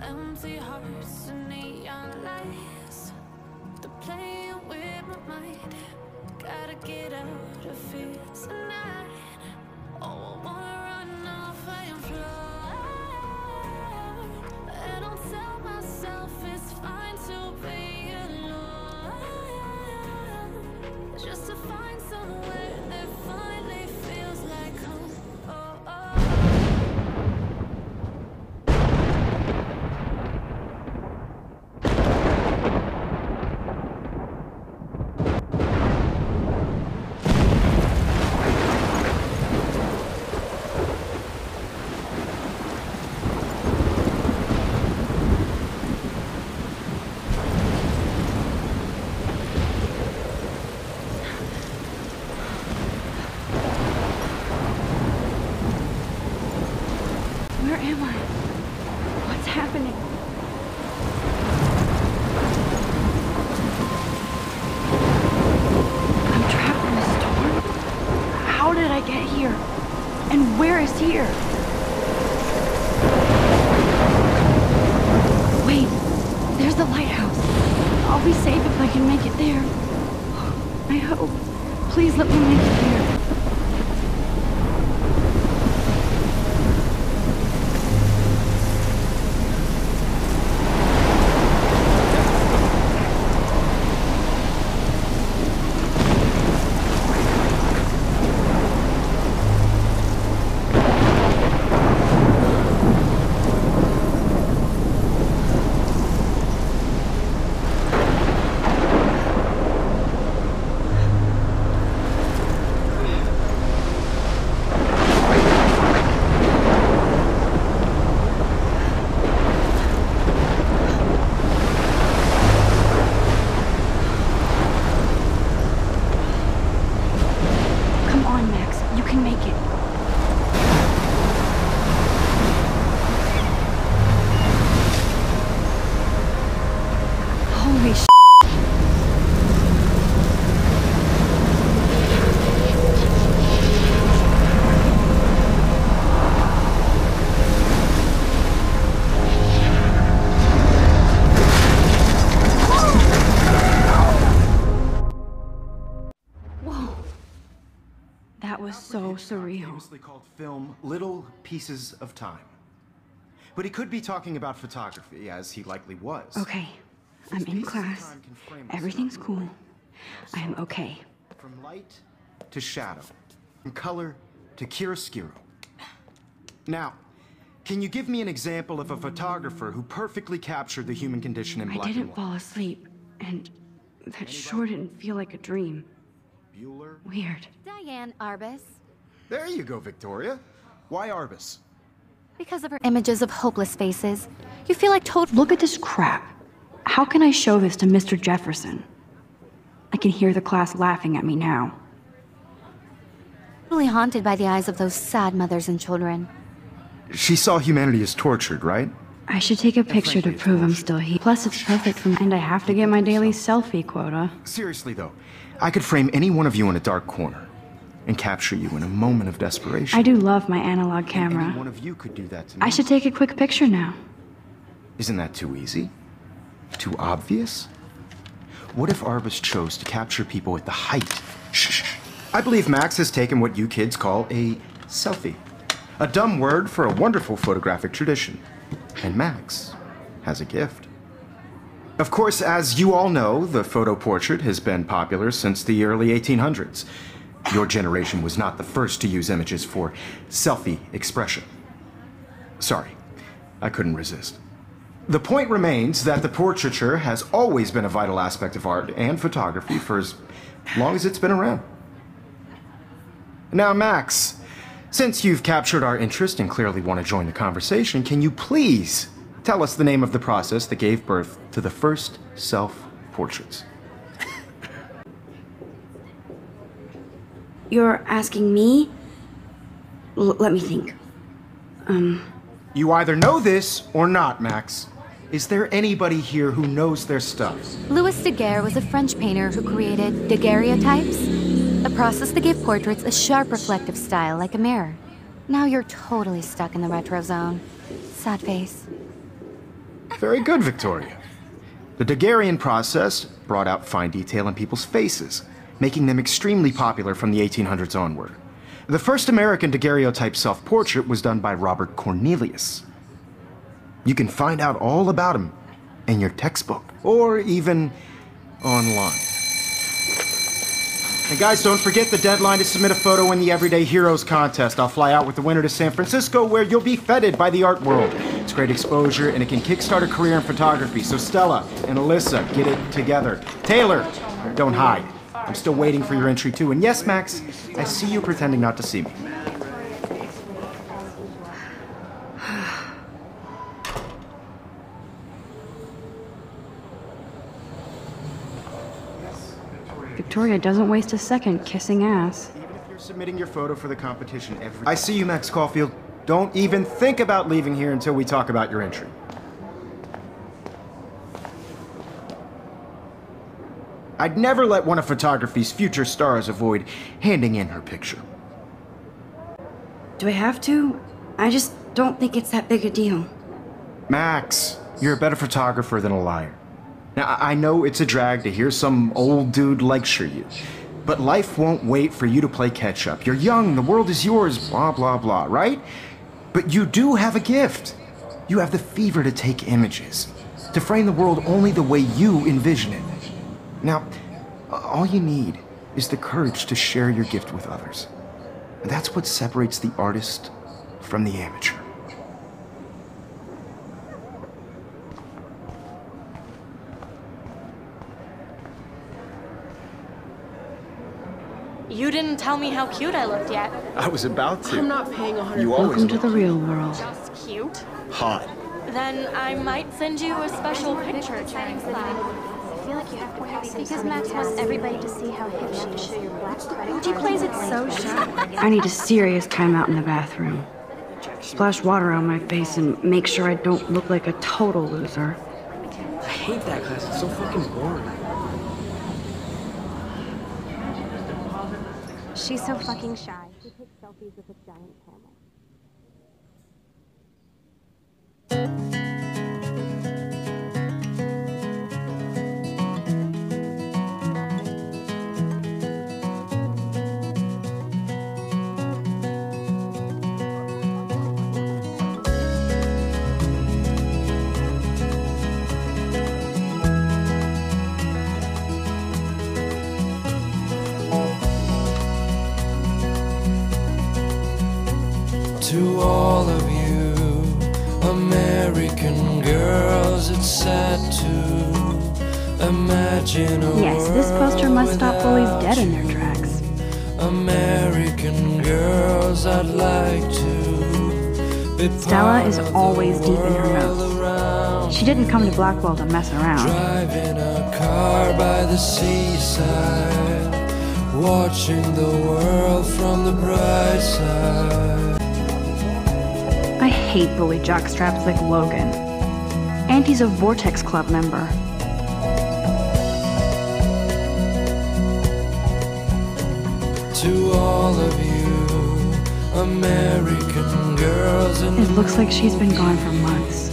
empty hearts and neon lights. They're playing with my mind. Gotta get out of here tonight. Oh, I wanna run off and fly. And I'll tell myself it's fine to be alone, just to find somewhere that finally feels like home. Oh, oh. Where am I? What's happening? I'm trapped in a storm? How did I get here? And where is here? Wait, there's the lighthouse. I'll be safe if I can make it there. I hope. Please let me make it there. So surreal. Famously called film Little Pieces of Time. But he could be talking about photography, as he likely was. Okay, I'm in class. Everything's cool. I am okay. From light to shadow, from color to chiaroscuro. Now, can you give me an example of a photographer who perfectly captured the human condition in black and white? I didn't fall asleep, and that sure didn't feel like a dream. Bueller? Weird. Diane Arbus. There you go, Victoria. Why Arbus? Because of her images of hopeless faces, you feel like total. Look at this crap. How can I show this to Mr. Jefferson? I can hear the class laughing at me now. Totally haunted by the eyes of those sad mothers and children. She saw humanity as tortured, right? I should take a picture to prove I'm still here. Plus, it's perfect for me, and I have to get my daily selfie quota. Seriously, though, I could frame any one of you in a dark corner and capture you in a moment of desperation. I do love my analog camera. Any one of you could do that to me. I should take a quick picture now. Isn't that too easy? Too obvious? What if Arbus chose to capture people at the height? Shh. I believe Max has taken what you kids call a selfie. A dumb word for a wonderful photographic tradition. And Max has a gift. Of course, as you all know, the photo portrait has been popular since the early 1800s. Your generation was not the first to use images for selfie expression. Sorry, I couldn't resist. The point remains that the portraiture has always been a vital aspect of art and photography for as long as it's been around. Now, Max, since you've captured our interest and clearly want to join the conversation, can you please tell us the name of the process that gave birth to the first self-portraits? You're asking me? Let me think. You either know this or not, Max. Is there anybody here who knows their stuff? Louis Daguerre was a French painter who created daguerreotypes, a process that gave portraits a sharp reflective style like a mirror. Now you're totally stuck in the retro zone. Sad face. Very good, Victoria. The daguerrean process brought out fine detail in people's faces, making them extremely popular from the 1800s onward. The first American daguerreotype self-portrait was done by Robert Cornelius. You can find out all about him in your textbook, or even online. And guys, don't forget the deadline to submit a photo in the Everyday Heroes contest. I'll fly out with the winner to San Francisco, where you'll be feted by the art world. It's great exposure, and it can kickstart a career in photography. So Stella and Alyssa, get it together. Taylor, don't hide. I'm still waiting for your entry too. And yes, Max, I see you pretending not to see me. Victoria doesn't waste a second kissing ass. Even if you're submitting your photo for the competition I see you, Max Caulfield. Don't even think about leaving here until we talk about your entry. I'd never let one of photography's future stars avoid handing in her picture. Do I have to? I just don't think it's that big a deal. Max, you're a better photographer than a liar. Now, I know it's a drag to hear some old dude lecture you, but life won't wait for you to play catch-up. You're young, the world is yours, blah, blah, blah, right? But you do have a gift. You have the fever to take images, to frame the world only the way you envision it. Now, all you need is the courage to share your gift with others. And that's what separates the artist from the amateur. You didn't tell me how cute I looked yet. I was about to. I'm not paying 100. You always Welcome to the real world. Just cute? hot. Then I might send you a special picture during class. Because Max wants everybody to see how hip she is. He plays it so sharp. I need a serious timeout in the bathroom. Splash water on my face and make sure I don't look like a total loser. I hate that class. It's so fucking boring. She's so fucking shy. She takes selfies with a giant camera. To all of you American girls, it's sad to imagine a Yes, this poster must stop bullies dead in their tracks. American girls, I'd like to be Stella part is of always the deep in her world notes. around. She didn't come to Blackwell to mess around. Driving a car by the seaside, watching the world from the bright side. I hate bully jockstraps like Logan. Auntie's a Vortex Club member. To all of you American girls in It looks like she's been gone for months.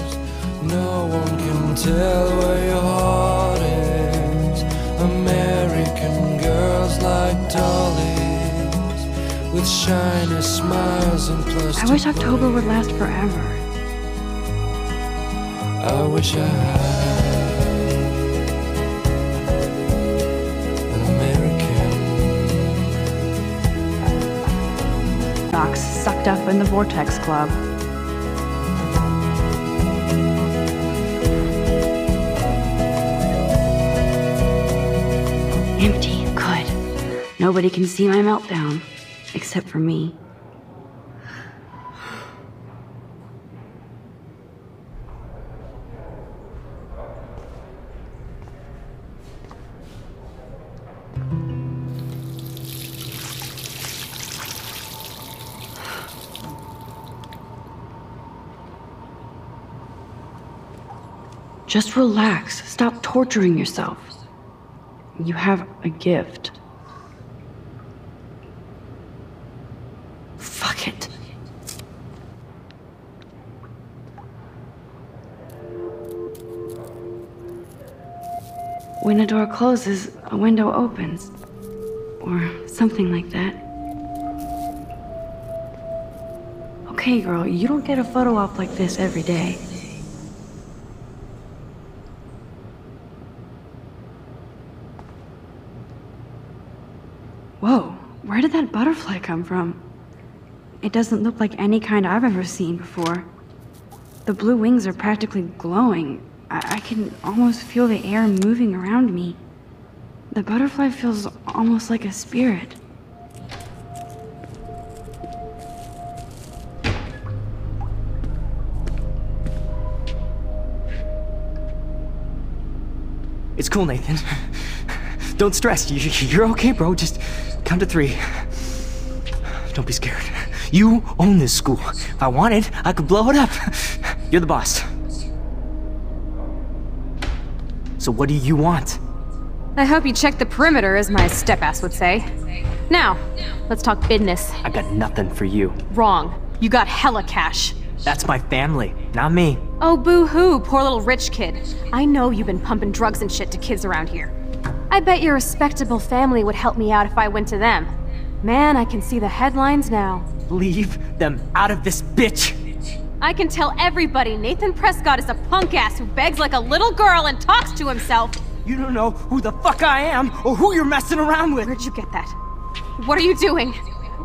no one can tell where your heart is. American girls like dollies with shiny smiles and plastic. I wish October would last forever. I wish I had an American. Knox sucked up in the Vortex Club. Empty. Good. Nobody can see my meltdown. Except for me. Just relax. Stop torturing yourself. You have a gift. Fuck it. when a door closes, a window opens. Or something like that. Okay, girl, you don't get a photo op like this every day. Whoa, where did that butterfly come from? It doesn't look like any kind I've ever seen before. The blue wings are practically glowing. I can almost feel the air moving around me. The butterfly feels almost like a spirit. It's cool, Nathan. Don't stress. You're okay, bro. Just count to 3. Don't be scared. You own this school. If I wanted, I could blow it up. You're the boss. So what do you want? I hope you checked the perimeter, as my step-ass would say. Now, let's talk business. I got nothing for you. Wrong. You got hella cash. That's my family, not me. Oh, boo-hoo, poor little rich kid. I know you've been pumping drugs and shit to kids around here. I bet your respectable family would help me out if I went to them. Man, I can see the headlines now. Leave them out of this bitch! I can tell everybody Nathan Prescott is a punk-ass who begs like a little girl and talks to himself. You don't know who the fuck I am or who you're messing around with. Where'd you get that? What are you doing?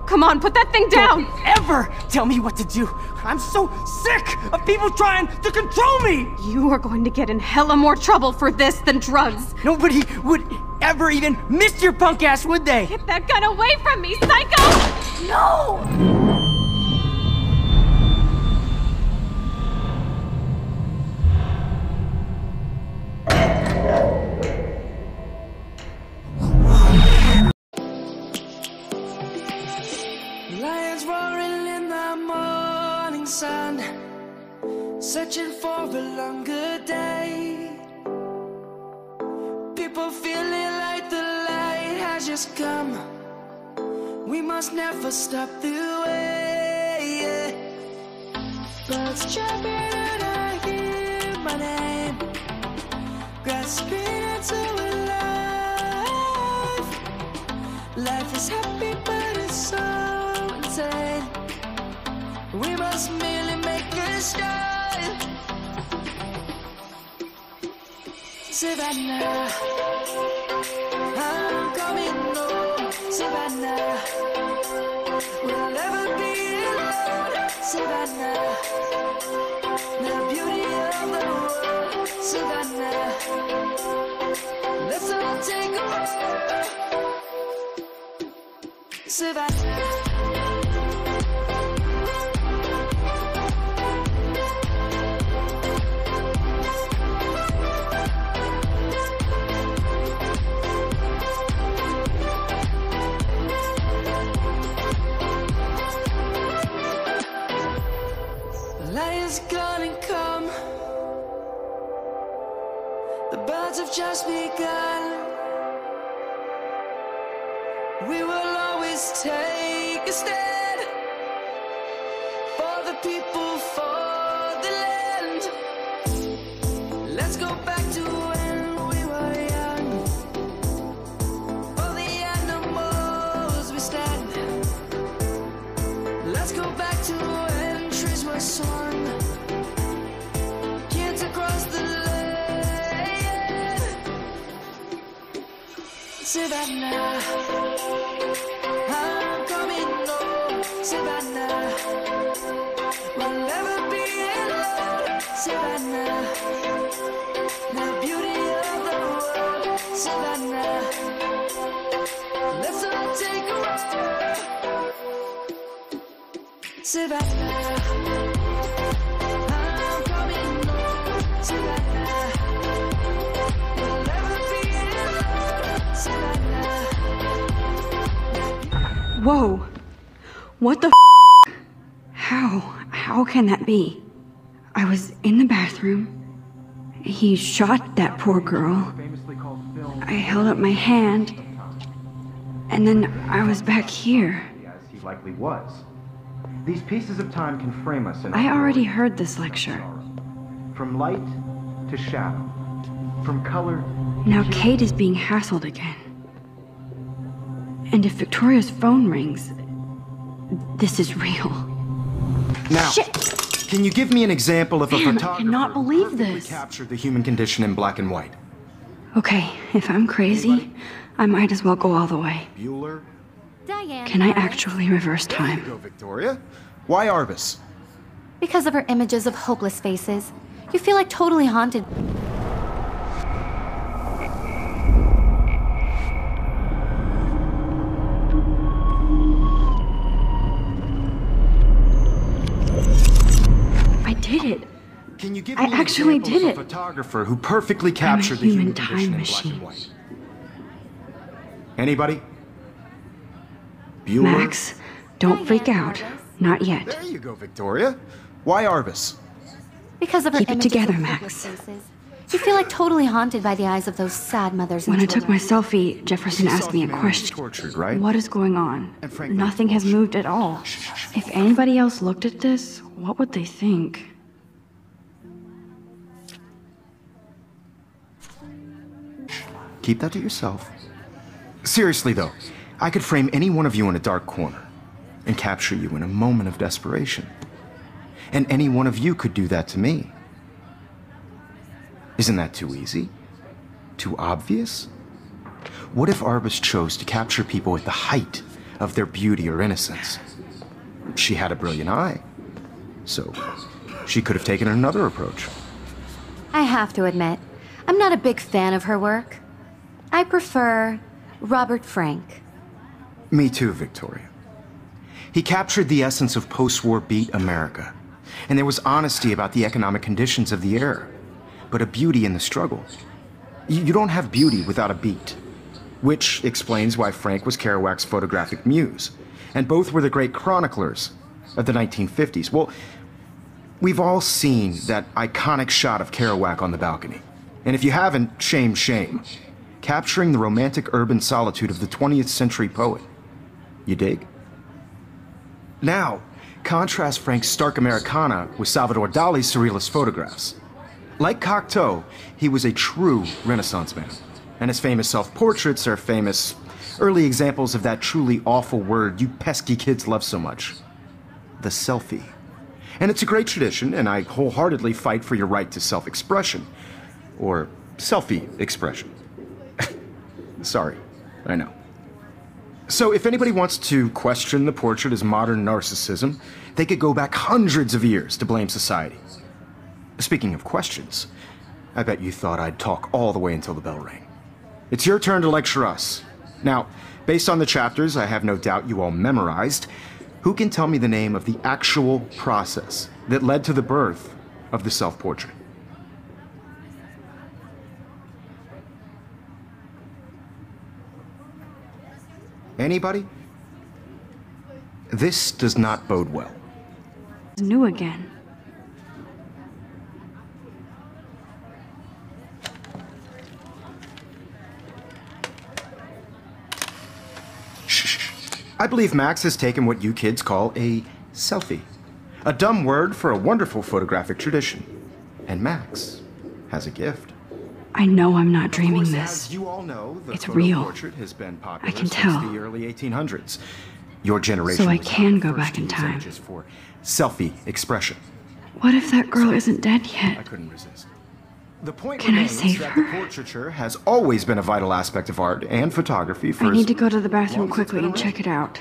Come on, put that thing down! Don't ever tell me what to do! I'm so sick of people trying to control me! You are going to get in hella more trouble for this than drugs. Nobody would ever even miss your punk ass, would they? Get that gun away from me, psycho! No! Lions roaring in the morning sun, searching for a longer day. People feeling like the light has just come. We must never stop the way. Birds chirping and I hear my name, grasping into life. Life is happy but it's so insane. We must merely make a start. Savannah, I'm coming home. Savannah, we'll never be alone. Savannah, the beauty of the world. Savannah, let's all take a walk. Savannah. Lion's gonna come. The birds have just begun. We will always take a stand for the people, for the land. Let's go back to when we were young. For the animals we stand. Let's go back to when trees were swung. Kids across the land. Savannah, I'm coming home. Savannah, we'll never be alone. Savannah, the beauty of the world. Savannah, let's all take a walk. Savannah, I'm coming home. Savannah, we'll never be alone. Savannah. Whoa! What the How can that be? I was in the bathroom. He shot that poor girl. I held up my hand. And then I was back here. As he likely was. These pieces of time can frame us in I already heard this lecture. From light to shadow, from color. Now Kate is being hassled again. And if Victoria's phone rings, this is real. Now, Shit. Can you give me an example of a Man, I photographer cannot believe who perfectly this. captured the human condition in black and white? Okay, if I'm crazy, I might as well go all the way. Bueller? Diane. Can I actually reverse There you time? go, Victoria. Why Arbus? Because of her images of hopeless faces, you feel like totally haunted. I did it. Can you give I me an actually example did of a it. photographer who perfectly captured the human human condition time in black and machine. white? Anybody? Bueller? Max, don't freak out. Not yet. There you go, Victoria. Why Arbus? Because of her Keep it images together, of Max. hopeless faces, you feel like totally haunted by the eyes of those sad mothers and When I took my children. selfie, Jefferson You saw asked me a humanity question. tortured, right? What is going on? And frankly, Nothing has moved at all. If anybody else looked at this, what would they think? Keep that to yourself. Seriously, though, I could frame any one of you in a dark corner and capture you in a moment of desperation. And any one of you could do that to me. Isn't that too easy? Too obvious? What if Arbus chose to capture people at the height of their beauty or innocence? She had a brilliant eye, so she could have taken another approach. I have to admit, I'm not a big fan of her work. I prefer Robert Frank. Me too, Victoria. He captured the essence of post-war beat America, and there was honesty about the economic conditions of the era, but a beauty in the struggle. You don't have beauty without a beat, which explains why Frank was Kerouac's photographic muse, and both were the great chroniclers of the 1950s. Well, we've all seen that iconic shot of Kerouac on the balcony, and if you haven't, shame, shame. Capturing the romantic urban solitude of the 20th century poet. You dig? Now, contrast Frank's stark Americana with Salvador Dali's surrealist photographs. Like Cocteau, he was a true Renaissance man, and his famous self-portraits are famous early examples of that truly awful word you pesky kids love so much. The selfie. And it's a great tradition, and I wholeheartedly fight for your right to self-expression. Or selfie expression. Sorry, I know. So if anybody wants to question the portrait as modern narcissism, they could go back hundreds of years to blame society. Speaking of questions, I bet you thought I'd talk all the way until the bell rang. It's your turn to lecture us. Now, based on the chapters I have no doubt you all memorized, who can tell me the name of the actual process that led to the birth of the self-portrait? Anybody? This does not bode well. New again. Shh. I believe Max has taken what you kids call a selfie. A dumb word for a wonderful photographic tradition. And Max has a gift. I know I'm not dreaming Of course, this. as you all know, the It's photo real. portrait has been popular I can since tell. the early 1800s. Your generation So I was can the go first back to in use time. images for selfie expression. What if that girl isn't dead I yet? couldn't resist. The point Can I remains save that her? the portraiture has always been a vital aspect of art and photography for I as need to go to the long bathroom as it's quickly been and around. check it out.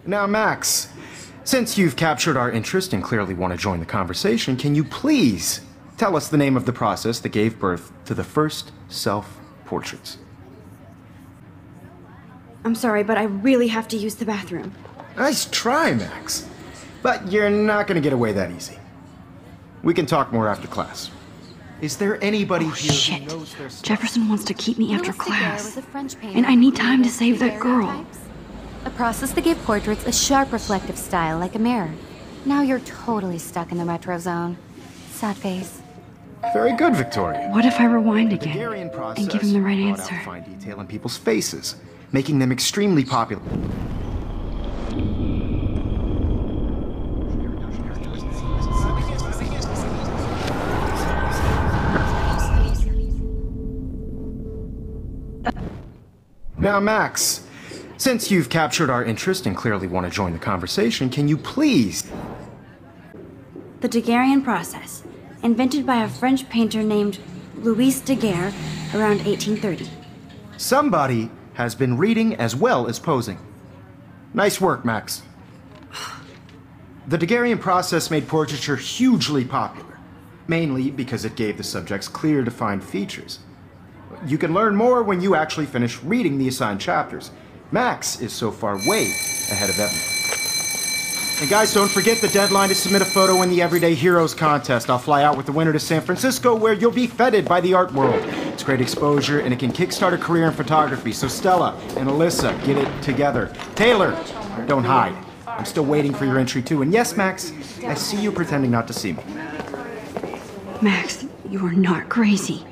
Now, Max, since you've captured our interest and clearly want to join the conversation, can you please tell us the name of the process that gave birth to the first self-portraits? I'm sorry, but I really have to use the bathroom. Nice try, Max. But you're not going to get away that easy. We can talk more after class. Is there anybody Oh, here shit. who knows their stuff? Jefferson wants to keep me after Louis Daguerre class. was a French painter And I need who time to created save that girl. daguerreotypes, a process that gave portraits a sharp reflective style like a mirror. Now you're totally stuck in the retro zone. Sad face. Very good, Victoria. What if I rewind The again Daguerrean process and give him the right brought answer? out fine detail in people's faces, making them extremely popular. Now, Max, since you've captured our interest and clearly want to join the conversation, can you please... The Daguerrean process, invented by a French painter named Louis Daguerre around 1830. Somebody has been reading as well as posing. Nice work, Max. The Daguerrean process made portraiture hugely popular, mainly because it gave the subjects clear, defined features. You can learn more when you actually finish reading the assigned chapters. Max is so far way ahead of everyone. And guys, don't forget the deadline to submit a photo in the Everyday Heroes contest. I'll fly out with the winner to San Francisco, where you'll be feted by the art world. It's great exposure, and it can kickstart a career in photography. So Stella and Alyssa, get it together. Taylor, don't hide. I'm still waiting for your entry too. And yes, Max, I see you pretending not to see me. Max, you are not crazy.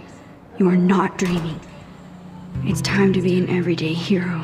You are not dreaming. It's time to be an everyday hero.